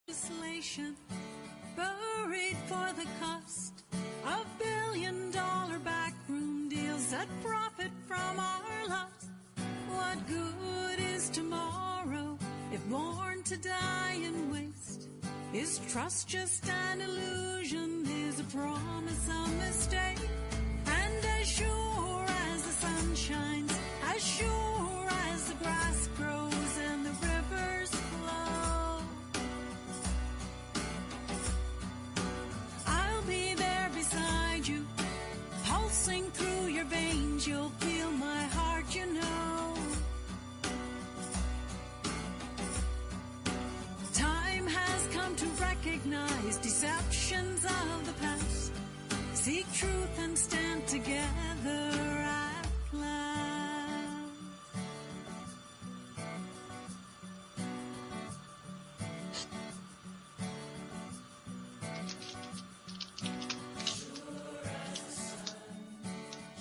Legislation buried for the cost of billion-dollar backroom deals that profit from our loss. What good is tomorrow if born to die and waste? Is trust just an illusion? Is a promise a mistake? And as sure as the sun shines, as sure as the grass grows and the rivers flow, I'll be there beside you, pulsing through your veins. You'll feel my heart, you know. Time has come to recognize deceptions of the past, seek truth and stand together at last. Sure as the sun,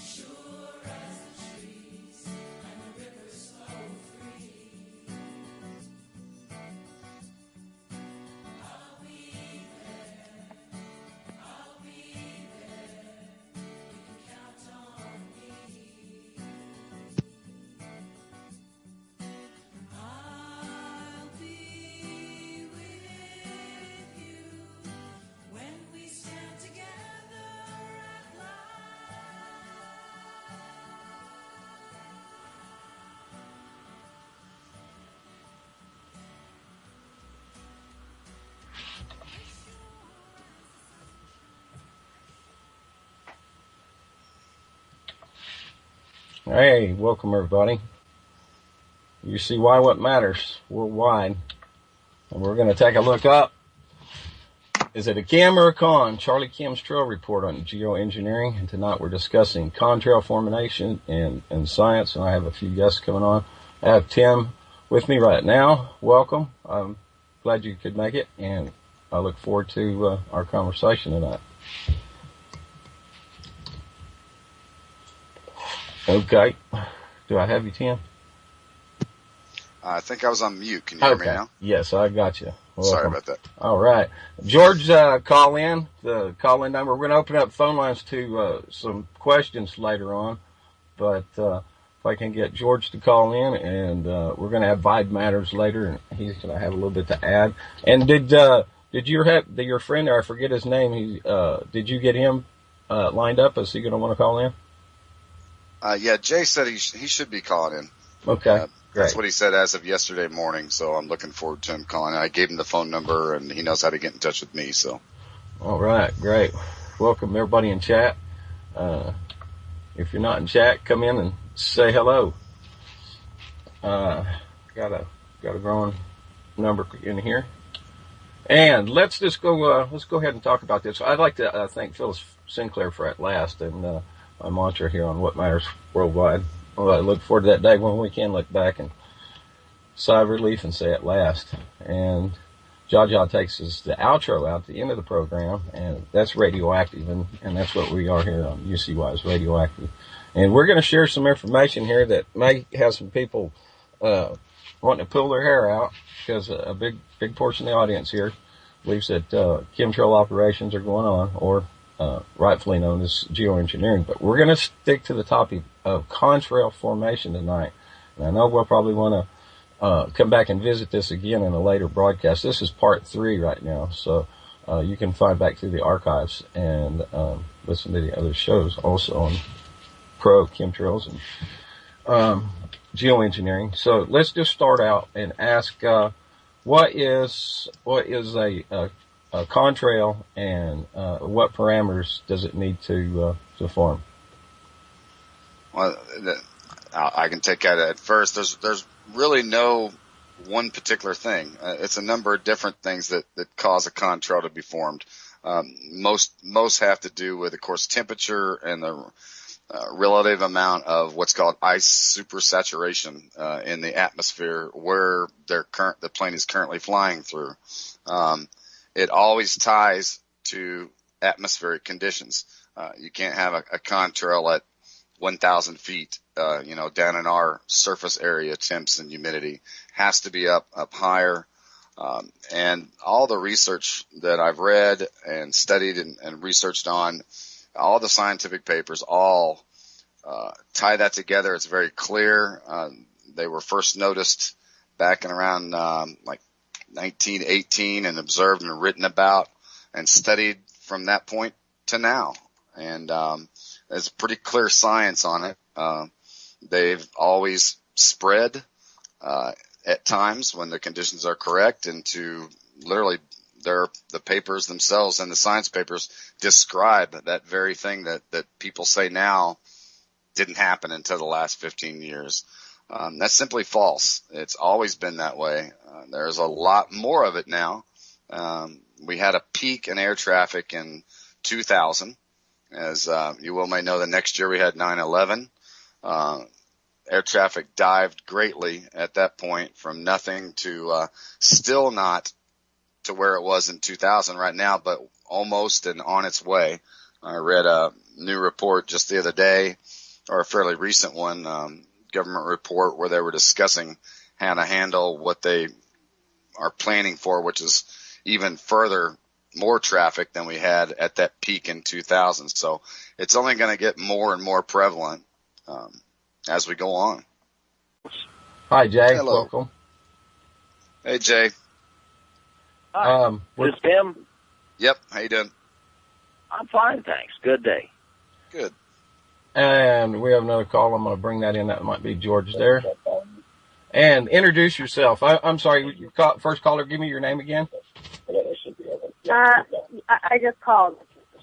sure as the trees, and the rivers flow free, I'll be there, I'll be there, you can count on me. I'll be with you when we stand together at last. Hey, welcome everybody. You see why what matters worldwide. And we're going to take a look up. Is it a chem or a con? Charlie Kim's trail report on geoengineering. And tonight we're discussing contrail formation and science. And I have a few guests coming on. I have Tim with me right now. Welcome. I'm glad you could make it. And I look forward to our conversation tonight. Okay. Do I have you, Tim? I think I was on mute. Can you hear me now? Yes, I got you. Welcome. Sorry about that. All right. George, call in. The call-in number. We're going to open up phone lines to some questions later on. But if I can get George to call in, and we're going to have Vibe Matters later, and he's going to have a little bit to add. And did your friend there, I forget his name, did you get him lined up? Is he going to want to call in? Yeah, Jay said he should be calling in. Okay, great. That's what he said as of yesterday morning, so I'm looking forward to him calling in. I gave him the phone number, and he knows how to get in touch with me. So, all right, great. Welcome everybody in chat. If you're not in chat, come in and say hello. Got a growing number in here, and let's just go. Let's go ahead and talk about this. I'd like to thank Phyllis Sinclair for at last, and my mantra here on What Matters Worldwide. Well, I look forward to that day when we can look back and sigh of relief and say at last. And Jaja takes us the outro out at the end of the program, and that's radioactive, and that's what we are here on UCY is radioactive. And we're going to share some information here that may have some people wanting to pull their hair out, because a big portion of the audience here believes that chemtrail operations are going on, or rightfully known as geoengineering. But we're going to stick to the topic of contrail formation tonight. And I know we'll probably want to come back and visit this again in a later broadcast. This is part 3 right now, so you can find back through the archives and listen to the other shows also on pro chemtrails and geoengineering. So let's just start out and ask what is a contrail, and what parameters does it need to form? Well, I can take that at first. There's really no one particular thing. It's a number of different things that cause a contrail to be formed. Most have to do with, of course, temperature and the relative amount of what's called ice supersaturation in the atmosphere where the plane is currently flying through. It always ties to atmospheric conditions. You can't have a contrail at 1,000 feet, down in our surface area, temps and humidity. Has to be up higher. And all the research that I've read and studied and researched on, all the scientific papers, all tie that together. It's very clear. They were first noticed back in around like 1918 and observed and written about and studied from that point to now. And there's pretty clear science on it. They've always spread at times when the conditions are correct into literally the papers themselves and the science papers describe that very thing that people say now didn't happen until the last 15 years. That's simply false. It's always been that way. There's a lot more of it now. We had a peak in air traffic in 2000. As you well may know, the next year we had 9/11. Air traffic dived greatly at that point from nothing to still not to where it was in 2000 right now, but almost and on its way. I read a new report just the other day, or a fairly recent one, government report where they were discussing how to handle what they are planning for, which is even further more traffic than we had at that peak in 2000. So it's only going to get more and more prevalent as we go on. Hi, Jay. Hello. Welcome. Hey, Jay. Hi. This is Tim? Yep. How you doing? I'm fine, thanks. Good day. Good. And we have another call. I'm going to bring that in. That might be George there. And introduce yourself. I'm sorry, first caller, give me your name again. I just called.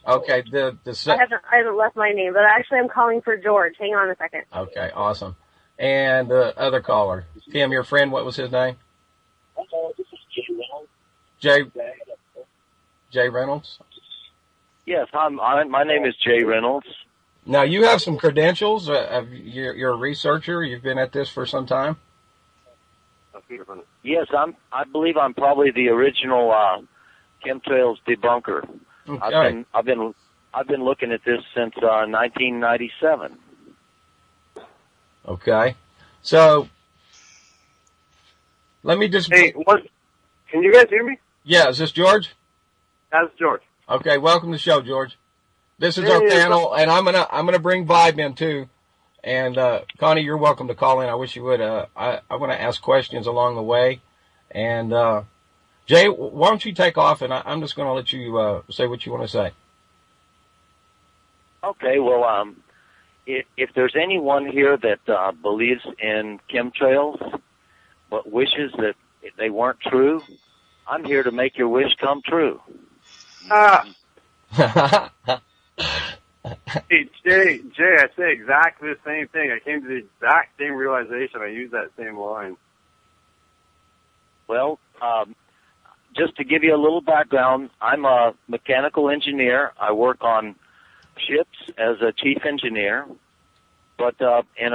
Okay. I haven't left my name, but actually I'm calling for George. Hang on a second. Okay, awesome. And the other caller, Tim, your friend, what was his name? This is Jay Reynolds. Jay Reynolds? Yes, my name is Jay Reynolds. Now, you have some credentials. You're a researcher. You've been at this for some time. Yes, I believe I'm probably the original chemtrails debunker. Okay. I've been looking at this since 1997. Okay. So let me just. Hey, what? Can you guys hear me? Yeah, is this George? That's George. Okay, welcome to the show, George. This is our panel, and I'm gonna bring Vibe in too. And Connie, you're welcome to call in. I wish you would. I want to ask questions along the way. And Jay, why don't you take off? And I'm just going to let you say what you want to say. Okay. Well, if there's anyone here that believes in chemtrails but wishes that they weren't true, I'm here to make your wish come true. Hey, Jay, I say exactly the same thing. I came to the exact same realization. I used that same line. Well, just to give you a little background, I'm a mechanical engineer. I work on ships as a chief engineer. But in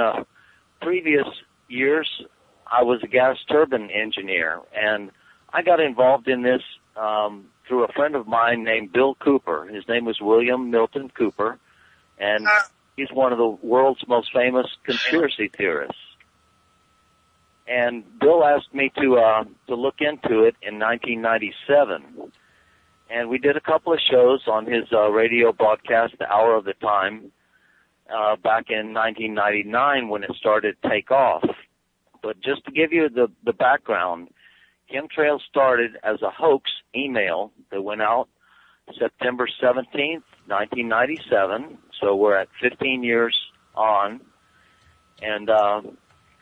previous years, I was a gas turbine engineer. And I got involved in this through a friend of mine named Bill Cooper. His name was William Milton Cooper, and he's one of the world's most famous conspiracy theorists. And Bill asked me to look into it in 1997, and we did a couple of shows on his radio broadcast, The Hour of the Time, back in 1999 when it started to take off. But just to give you the background, Chemtrails started as a hoax email that went out September 17th, 1997. So we're at 15 years on. And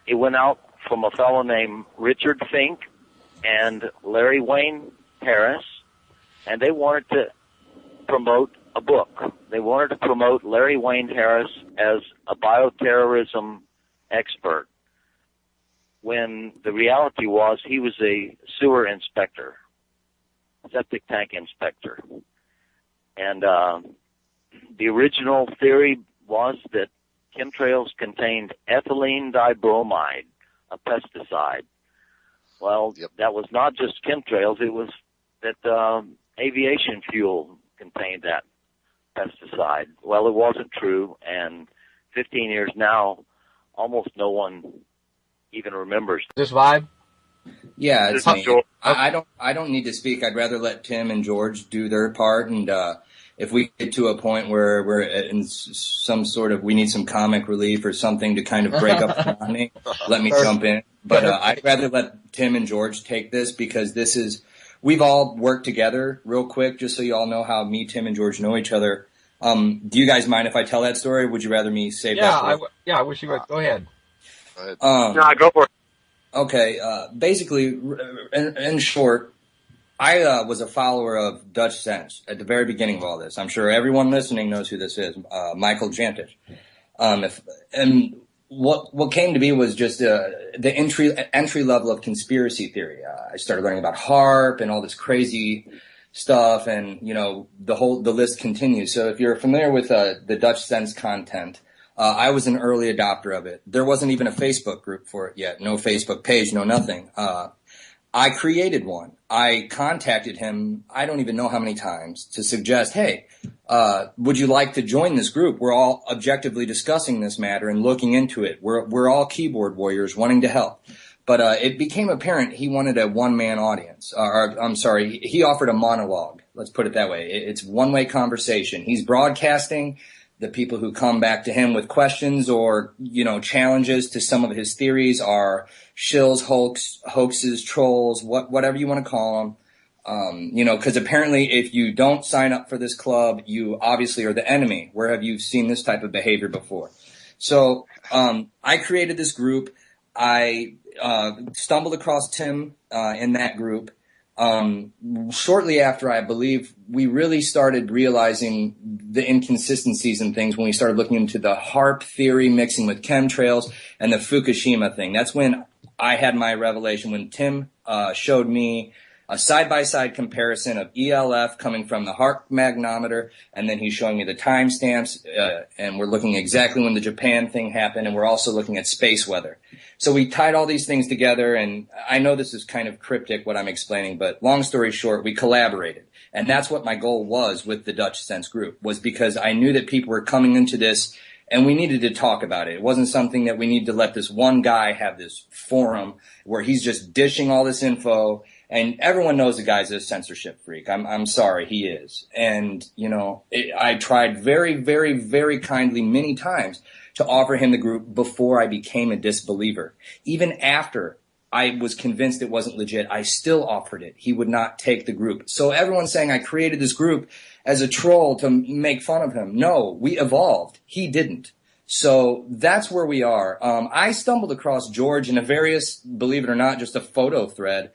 it went out from a fellow named Richard Fink and Larry Wayne Harris. And they wanted to promote a book. They wanted to promote Larry Wayne Harris as a bioterrorism expert, when the reality was he was a sewer inspector, septic tank inspector. And the original theory was that chemtrails contained ethylene dibromide, a pesticide. Well, That was not just chemtrails, it was that aviation fuel contained that pesticide. Well, it wasn't true, and 15 years now, almost no one even remembers. This Vibe? Yeah, it's This is me. George. I don't need to speak. I'd rather let Tim and George do their part, and if we get to a point where we're in some sort of, we need some comic relief or something to kind of break up the monotony, let me jump in. But I'd rather let Tim and George take this, because this is, we've all worked together real quick, just so you all know how me, Tim, and George know each other. Do you guys mind if I tell that story, or would you rather me save that for I wish you would. Go ahead. No, go for it. Okay, basically, in short, I was a follower of Dutch Sense at the very beginning of all this. I'm sure everyone listening knows who this is, Michael Jantich. And what came to be was just the entry level of conspiracy theory. I started learning about HARP and all this crazy stuff, and the list continues. So if you're familiar with the Dutch Sense content, I was an early adopter of it. There wasn't even a Facebook group for it yet. No Facebook page, no nothing. I created one. I contacted him, I don't even know how many times, to suggest, hey, would you like to join this group? We're all objectively discussing this matter and looking into it. We're all keyboard warriors wanting to help. But it became apparent he wanted a one-man audience. He offered a monologue. Let's put it that way. It's one-way conversation. He's broadcasting. The people who come back to him with questions or, challenges to some of his theories are shills, hoaxes, trolls, whatever you want to call them. Because apparently if you don't sign up for this club, you obviously are the enemy. Where have you seen this type of behavior before? So I created this group. I stumbled across Tim in that group. Shortly after, I believe, we really started realizing the inconsistencies in things when we started looking into the HARP theory mixing with chemtrails and the Fukushima thing. That's when I had my revelation, when Tim showed me a side-by-side comparison of ELF coming from the HARP magnometer, and then he's showing me the timestamps, and we're looking exactly when the Japan thing happened, and we're also looking at space weather. So we tied all these things together, and I know this is kind of cryptic what I'm explaining, but long story short, we collaborated. And that's what my goal was with the Dutch Sense group, was because I knew that people were coming into this and we needed to talk about it. It wasn't something that we needed to let this one guy have this forum where he's just dishing all this info. And everyone knows the guy's a censorship freak. I'm sorry, he is. And, I tried very, very, very kindly many times to offer him the group before I became a disbeliever. Even after I was convinced it wasn't legit, I still offered it. He would not take the group. So everyone's saying I created this group as a troll to make fun of him. No, we evolved. He didn't. So that's where we are. I stumbled across George in a various, believe it or not, just a photo thread.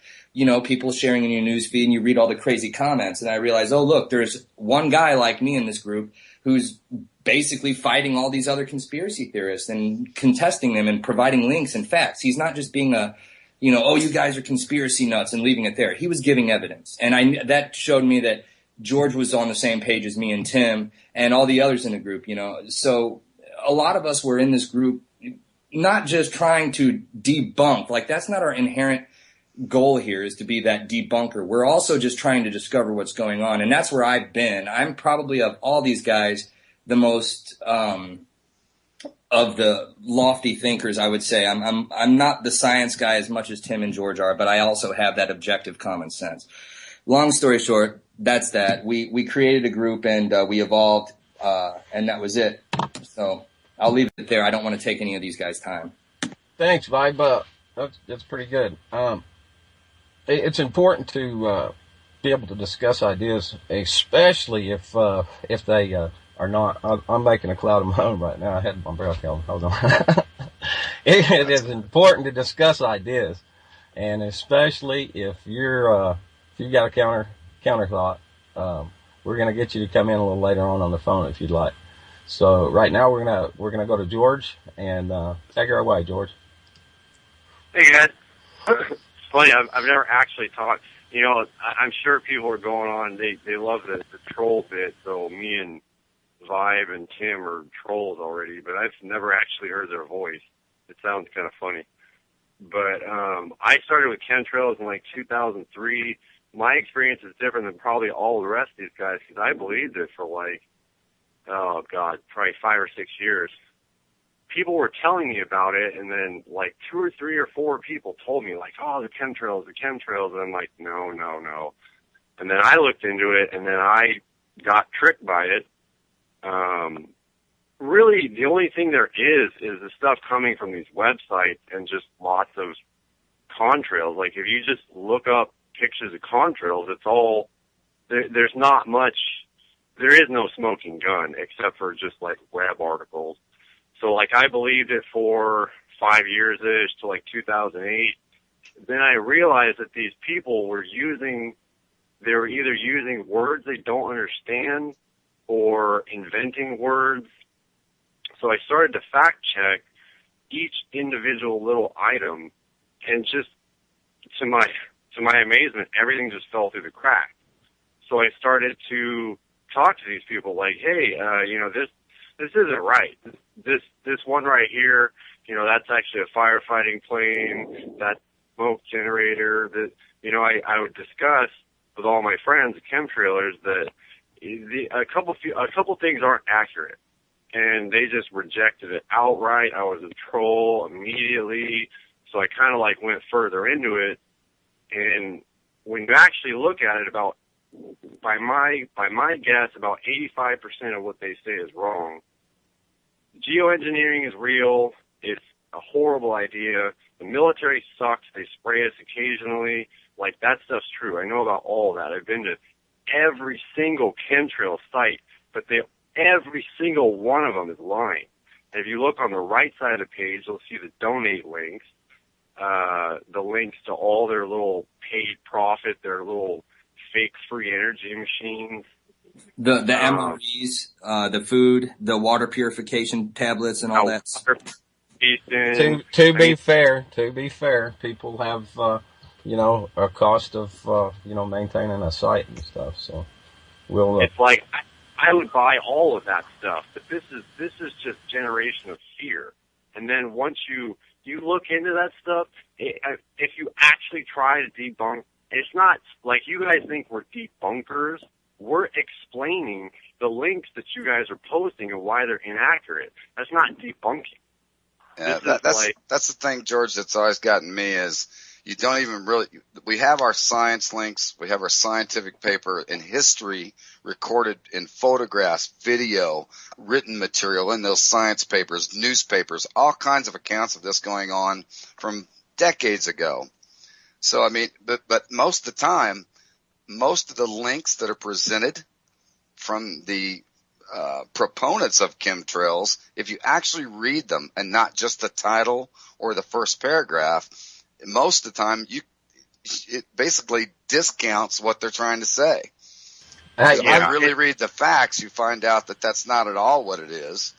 People sharing in your news feed, and you read all the crazy comments, and I realized, oh, look, there's one guy like me in this group who's basically fighting all these other conspiracy theorists and contesting them and providing links and facts. He's not just being oh, you guys are conspiracy nuts and leaving it there. He was giving evidence. And that showed me that George was on the same page as me and Tim and all the others in the group, So a lot of us were in this group not just trying to debunk. Like, that's not our inherent goal here, is to be that debunker. We're also just trying to discover what's going on. And that's where I've been. I'm probably, of all these guys, the most of the lofty thinkers, I would say. I'm not the science guy as much as Tim and George are, but I also have that objective common sense. Long story short, that's that. We created a group and we evolved, and that was it. So I'll leave it there. I don't want to take any of these guys' time. Thanks, Vibe. That's pretty good. It's important to be able to discuss ideas, especially if they are not. I'm making a cloud of my own right now. I had my breath held. Hold on. It is important to discuss ideas, and especially if you've got a counter thought. We're gonna get you to come in a little later on the phone if you'd like. So right now we're gonna go to George and take her away, George. Hey guys. It's funny, I've never actually talked. I'm sure people are going on. They love the troll bit. So me and Vibe and Tim are trolls already, but I've never actually heard their voice. It sounds kind of funny. But I started with chemtrails in like 2003. My experience is different than probably all the rest of these guys, because I believed it for like, oh God, probably 5 or 6 years. people were telling me about it, and then like 2 or 3 or 4 people told me like, oh, the chemtrails, and I'm like, no. And then I looked into it, and then I got tricked by it. Really, the only thing there is the stuff coming from these websites and just lots of contrails. Like, if you just look up pictures of contrails, it's all, there's not much, there is no smoking gun except for just like web articles. So like, I believed it for 5 years-ish to like 2008. Then I realized that these people were they were either using words they don't understand or inventing words. So I started to fact check each individual little item, and just to my amazement, everything just fell through the crack. So I started to talk to these people like, hey, this isn't right. This one right here, that's actually a firefighting plane, that smoke generator. That, I would discuss with all my friends, the chemtrailers, that a couple things aren't accurate, and they just rejected it outright. I was a troll immediately, so I kind of like went further into it. And when you actually look at it, by my guess, about 85% of what they say is wrong. Geoengineering is real. It's a horrible idea. The military sucks. They spray us occasionally. Like, that stuff's true. I know about all that. I've been to every single chemtrail site, but every single one of them is lying. And if you look on the right side of the page, you'll see the donate links, the links to all their little paid profit, their little fake free energy machines. The MREs, the food, the water purification tablets, and all that. To be fair, people have a cost of maintaining a site and stuff. So it's like I would buy all of that stuff, but this is just generation of fear. And then once you look into that stuff, if you actually try to debunk, it's not like you guys think we're debunkers. We're explaining the links that you guys are posting and why they're inaccurate. That's not debunking. Yeah, that's the thing, George, that's always gotten me is you don't even really, we have our science links, we have our scientific paper and history recorded in photographs, video, written material in those science papers, newspapers, all kinds of accounts of this going on from decades ago. So, I mean, but most of the time, most of the links that are presented from the proponents of chemtrails, if you actually read them and not just the title or the first paragraph, most of the time it basically discounts what they're trying to say. If you really read the facts, you find out that that's not at all what it is,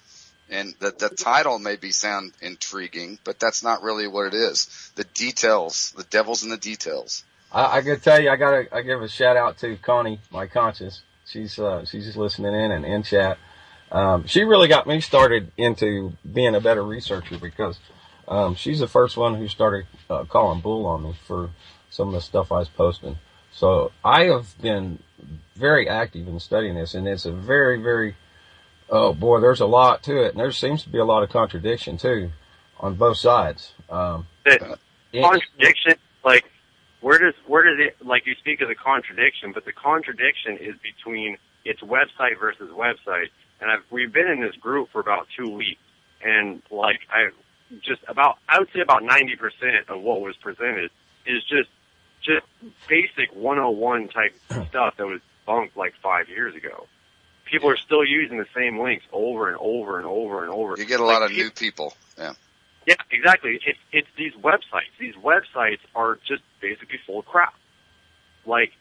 and that the title may sound intriguing, but that's not really what it is. The details, the devil's in the details. I gotta tell you, I give a shout out to Connie, my conscience. She's just listening in and in chat. She really got me started into being a better researcher because she's the first one who started calling bull on me for some of the stuff I was posting. So I have been very active in studying this, and it's a very, very, oh boy, there's a lot to it, and there seems to be a lot of contradiction too on both sides. Contradiction, like. Where does it, like, you speak of the contradiction, but the contradiction is between its website versus website. And we've been in this group for about 2 weeks, and like, I would say about 90% of what was presented is just basic 101 type stuff that was debunked like 5 years ago. People are still using the same links over and over and over and over. You get a lot of new people. Yeah. Yeah, exactly. It's these websites. These websites are just basically full of crap. Like,